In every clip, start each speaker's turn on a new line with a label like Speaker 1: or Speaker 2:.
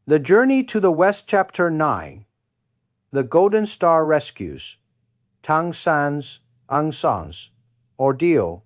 Speaker 1: The Journey to the West, Chapter 9. The Golden Star Rescues. Tang San's Angsans. Ordeal.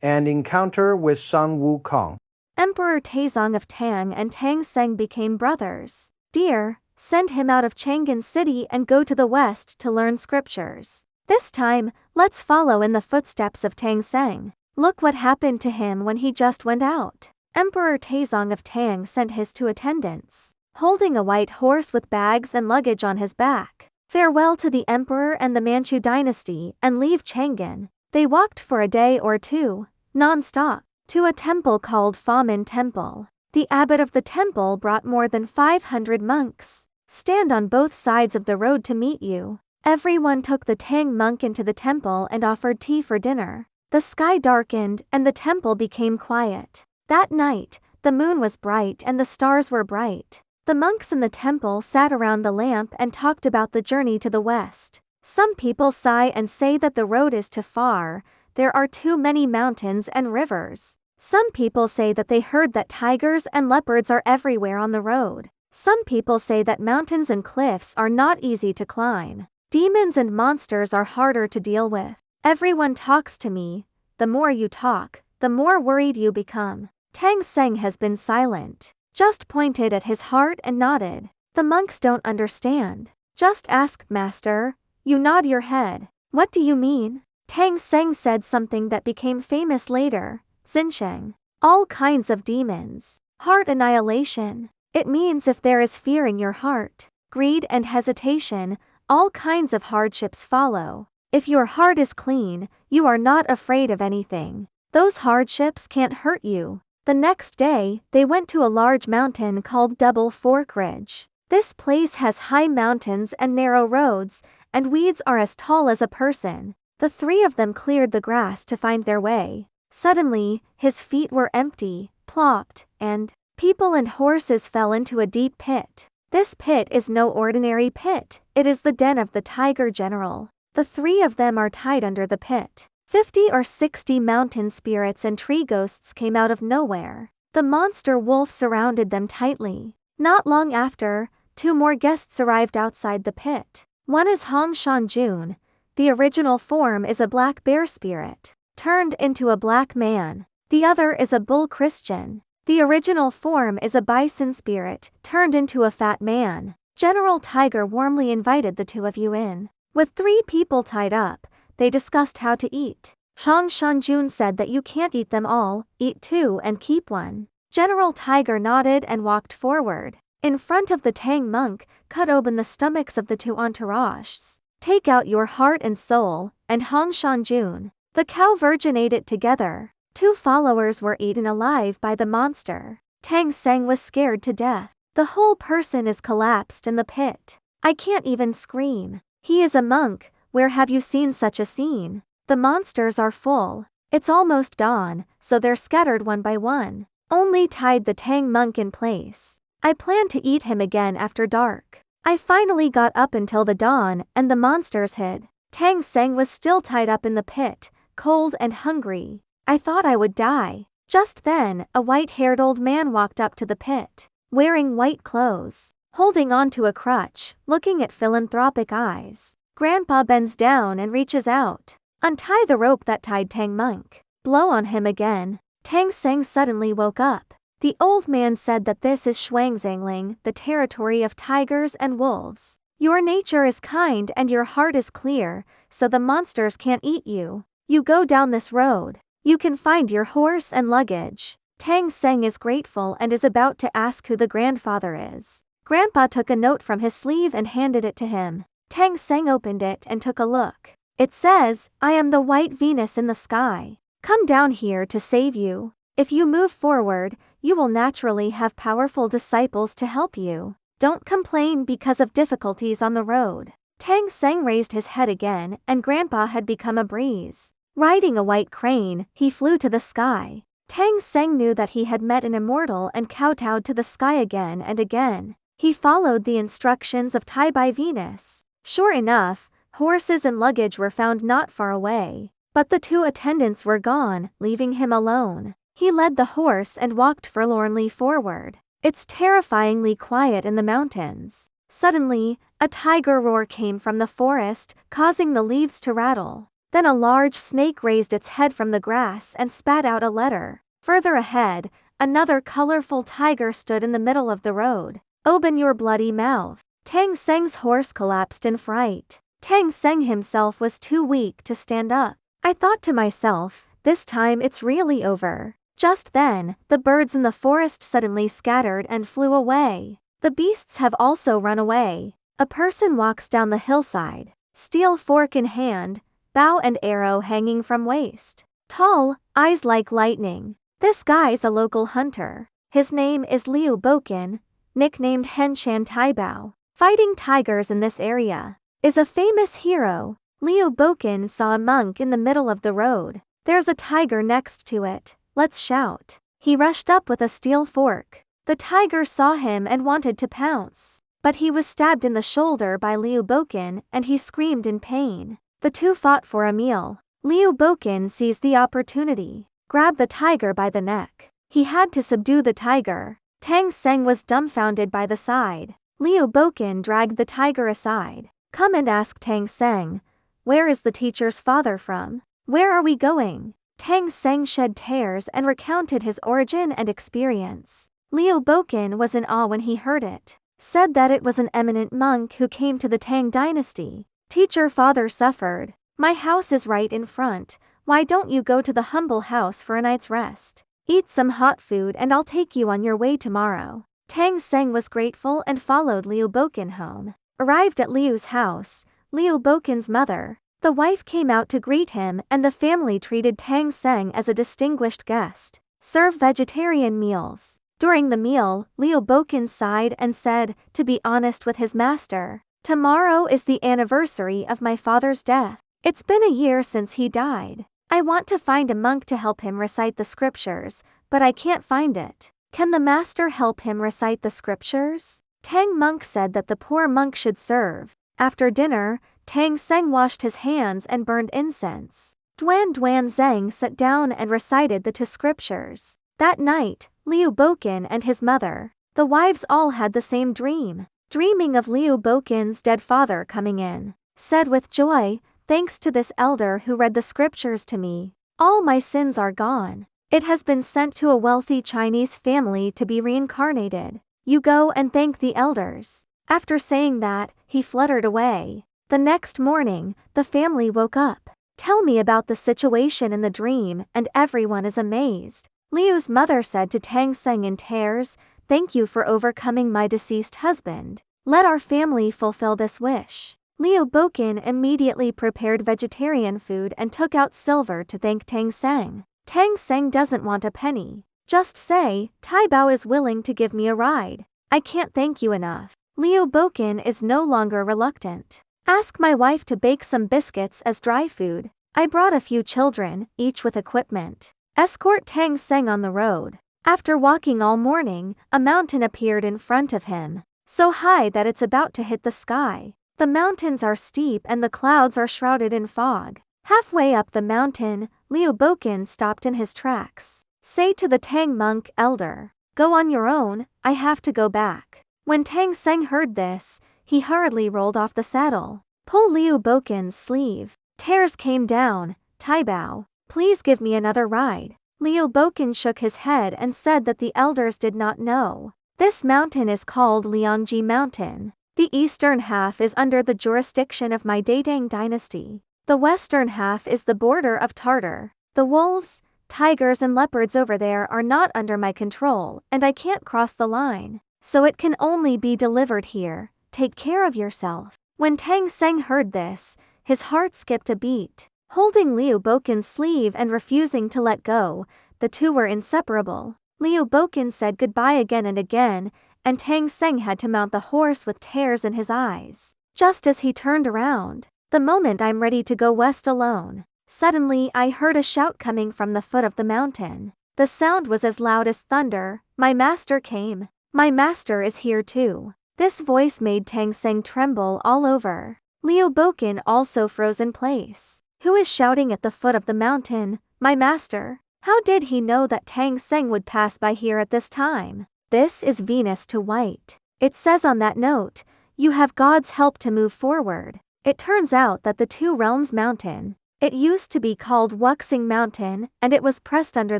Speaker 1: And Encounter with Sun Wukong.
Speaker 2: Emperor Taizong of Tang and Tang Seng became brothers. Dear, send him out of Chang'an City and go to the west to learn scriptures. This time, let's follow in the footsteps of Tang Seng. Look what happened to him when he just went out. Emperor Taizong of Tang sent his two attendants, holding a white horse with bags and luggage on his back. Farewell to the emperor and the Manchu dynasty and leave Chang'an. They walked for a day or two, non-stop, to a temple called Famin Temple. The abbot of the temple brought more than 500 monks. Stand on both sides of the road to meet you. Everyone took the Tang monk into the temple and offered tea for dinner. The sky darkened and the temple became quiet. That night, the moon was bright and the stars were bright. The monks in the temple sat around the lamp and talked about the journey to the west. Some people sigh and say that the road is too far. There are too many mountains and rivers. Some people say that they heard that tigers and leopards are everywhere on the road. Some people say that mountains and cliffs are not easy to climb. Demons and monsters are harder to deal with. Everyone talks to me. The more you talk, the more worried you become. Tang Seng has been silent, just pointed at his heart and nodded. The monks don't understand. Just ask, Master. You nod your head. What do you mean? Tang Seng said something that became famous later. Xinsheng. All kinds of demons. Heart annihilation. It means if there is fear in your heart, greed and hesitation, all kinds of hardships follow. If your heart is clean, you are not afraid of anything. Those hardships can't hurt you. The next day, they went to a large mountain called Double Fork Ridge. This place has high mountains and narrow roads, and weeds are as tall as a person. The three of them cleared the grass to find their way. Suddenly, his feet were empty, plopped, and people and horses fell into a deep pit. This pit is no ordinary pit, it is the den of the Tiger General. The three of them are tied under the pit. 50 or 60 mountain spirits and tree ghosts came out of nowhere. The monster wolf surrounded them tightly. Not long after, two more guests arrived outside the pit. One is Hong Shanjun. The original form is a black bear spirit, turned into a black man. The other is a bull Christian. The original form is a bison spirit, turned into a fat man. General Tiger warmly invited the two of you in. With 3 people tied up, they discussed how to eat. Hong Shanjun said that you can't eat them all, eat 2 and keep 1. General Tiger nodded and walked forward. In front of the Tang monk, cut open the stomachs of the 2 entourages. Take out your heart and soul, and Hong Shanjun. The cow virgin ate it together. 2 followers were eaten alive by the monster. Tang Seng was scared to death. The whole person is collapsed in the pit. I can't even scream. He is a monk. Where have you seen such a scene? The monsters are full. It's almost dawn, so they're scattered one by one. Only tied the Tang monk in place. I plan to eat him again after dark. I finally got up until the dawn, and the monsters hid. Tang Seng was still tied up in the pit, cold and hungry. I thought I would die. Just then, a white-haired old man walked up to the pit, wearing white clothes, holding onto a crutch, looking at philanthropic eyes. Grandpa bends down and reaches out. Untie the rope that tied Tang monk. Blow on him again. Tang Seng suddenly woke up. The old man said that this is Shuangzangling, the territory of tigers and wolves. Your nature is kind and your heart is clear, so the monsters can't eat you. You go down this road. You can find your horse and luggage. Tang Seng is grateful and is about to ask who the grandfather is. Grandpa took a note from his sleeve and handed it to him. Tang Seng opened it and took a look. It says, I am the white Venus in the sky. Come down here to save you. If you move forward, you will naturally have powerful disciples to help you. Don't complain because of difficulties on the road. Tang Seng raised his head again, and Grandpa had become a breeze. Riding a white crane, he flew to the sky. Tang Seng knew that he had met an immortal and kowtowed to the sky again and again. He followed the instructions of Tai by Venus. Sure enough, horses and luggage were found not far away. But the 2 attendants were gone, leaving him alone. He led the horse and walked forlornly forward. It's terrifyingly quiet in the mountains. Suddenly, a tiger roar came from the forest, causing the leaves to rattle. Then a large snake raised its head from the grass and spat out a letter. Further ahead, another colorful tiger stood in the middle of the road. Open your bloody mouth. Tang Seng's horse collapsed in fright. Tang Seng himself was too weak to stand up. I thought to myself, this time it's really over. Just then, the birds in the forest suddenly scattered and flew away. The beasts have also run away. A person walks down the hillside, steel fork in hand, bow and arrow hanging from waist. Tall, eyes like lightning. This guy's a local hunter. His name is Liu Boken, nicknamed Henshan Taibao. Fighting tigers in this area is a famous hero. Liu Boken saw a monk in the middle of the road. There's a tiger next to it. Let's shout. He rushed up with a steel fork. The tiger saw him and wanted to pounce, but he was stabbed in the shoulder by Liu Boken and he screamed in pain. The two fought for a meal. Liu Boken seized the opportunity, grabbed the tiger by the neck. He had to subdue the tiger. Tang Seng was dumbfounded by the sight. Liu Boken dragged the tiger aside. Come and ask Tang Seng, where is the teacher's father from? Where are we going? Tang Seng shed tears and recounted his origin and experience. Liu Boken was in awe when he heard it. Said that it was an eminent monk who came to the Tang dynasty. Teacher father suffered. My house is right in front. Why don't you go to the humble house for a night's rest? Eat some hot food and I'll take you on your way tomorrow. Tang Seng was grateful and followed Liu Boken home. Arrived at Liu's house, Liu Boken's mother, the wife came out to greet him and the family treated Tang Seng as a distinguished guest. Serve vegetarian meals. During the meal, Liu Boken sighed and said, to be honest with his master, tomorrow is the anniversary of my father's death. It's been a year since he died. I want to find a monk to help him recite the scriptures, but I can't find it. Can the master help him recite the scriptures? Tang monk said that the poor monk should serve. After dinner, Tang Seng washed his hands and burned incense. Duan Zhang sat down and recited the two scriptures. That night, Liu Boken and his mother, the wives all had the same dream. Dreaming of Liu Boken's dead father coming in, said with joy, thanks to this elder who read the scriptures to me, all my sins are gone. It has been sent to a wealthy Chinese family to be reincarnated. You go and thank the elders. After saying that, he fluttered away. The next morning, the family woke up. Tell me about the situation in the dream, and everyone is amazed. Liu's mother said to Tang Seng in tears, thank you for overcoming my deceased husband. Let our family fulfill this wish. Liu Boken immediately prepared vegetarian food and took out silver to thank Tang Seng. Tang Seng doesn't want a penny. Just say, Taibao is willing to give me a ride. I can't thank you enough. Liu Boken is no longer reluctant. Ask my wife to bake some biscuits as dry food. I brought a few children, each with equipment. Escort Tang Seng on the road. After walking all morning, a mountain appeared in front of him, so high that it's about to hit the sky. The mountains are steep and the clouds are shrouded in fog. Halfway up the mountain, Liu Boken stopped in his tracks. Say to the Tang monk elder, go on your own, I have to go back. When Tang Seng heard this, he hurriedly rolled off the saddle. Pull Liu Boken's sleeve. Tears came down. Taibao, please give me another ride. Liu Boken shook his head and said that the elders did not know. This mountain is called Liangji Mountain. The eastern half is under the jurisdiction of my Daitang dynasty. The western half is the border of Tartar. The wolves, tigers and leopards over there are not under my control, and I can't cross the line, so it can only be delivered here. Take care of yourself. When Tang Seng heard this, his heart skipped a beat. Holding Liu Boken's sleeve and refusing to let go, the two were inseparable. Liu Boken said goodbye again and again, and Tang Seng had to mount the horse with tears in his eyes. Just as he turned around, the moment I'm ready to go west alone. Suddenly I heard a shout coming from the foot of the mountain. The sound was as loud as thunder. My master came. My master is here too. This voice made Tang Seng tremble all over. Liu Boken also froze in place. Who is shouting at the foot of the mountain? My master. How did he know that Tang Seng would pass by here at this time? This is Venus to White. It says on that note, you have God's help to move forward. It turns out that the Two Realms Mountain, it used to be called Wuxing Mountain, and it was pressed under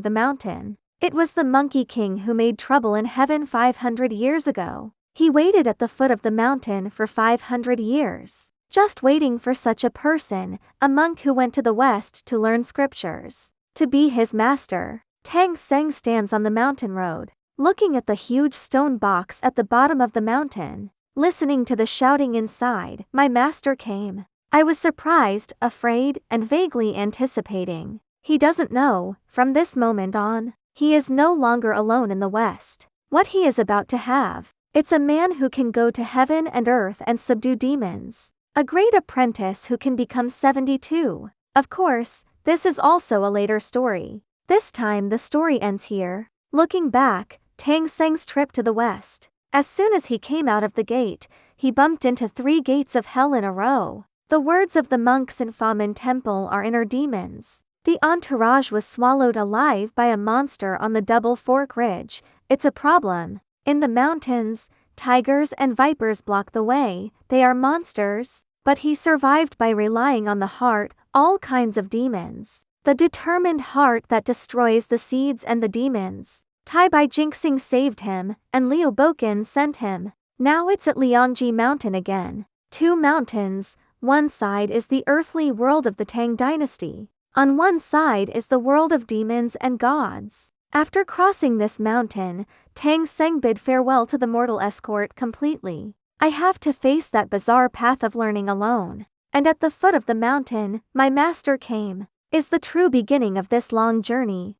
Speaker 2: the mountain. It was the Monkey King who made trouble in heaven 500 years ago. He waited at the foot of the mountain for 500 years, just waiting for such a person, a monk who went to the west to learn scriptures, to be his master. Tang Seng stands on the mountain road, looking at the huge stone box at the bottom of the mountain, listening to the shouting inside. My master came. I was surprised, afraid, and vaguely anticipating. He doesn't know, from this moment on, he is no longer alone in the West. What he is about to have, it's a man who can go to heaven and earth and subdue demons. A great apprentice who can become 72. Of course, this is also a later story. This time the story ends here. Looking back, Tang Seng's trip to the West. As soon as he came out of the gate, he bumped into 3 gates of hell in a row. The words of the monks in Famen Temple are inner demons. The entourage was swallowed alive by a monster on the Double Fork Ridge. It's a problem. In the mountains, tigers and vipers block the way. They are monsters, but he survived by relying on the heart, all kinds of demons. The determined heart that destroys the seeds and the demons. Tai Bai Jinxing saved him, and Liu Boken sent him. Now it's at Liangji Mountain again. 2 mountains, one side is the earthly world of the Tang dynasty. On one side is the world of demons and gods. After crossing this mountain, Tang Seng bid farewell to the mortal escort completely. I have to face that bizarre path of learning alone. And at the foot of the mountain, my master came. Is the true beginning of this long journey.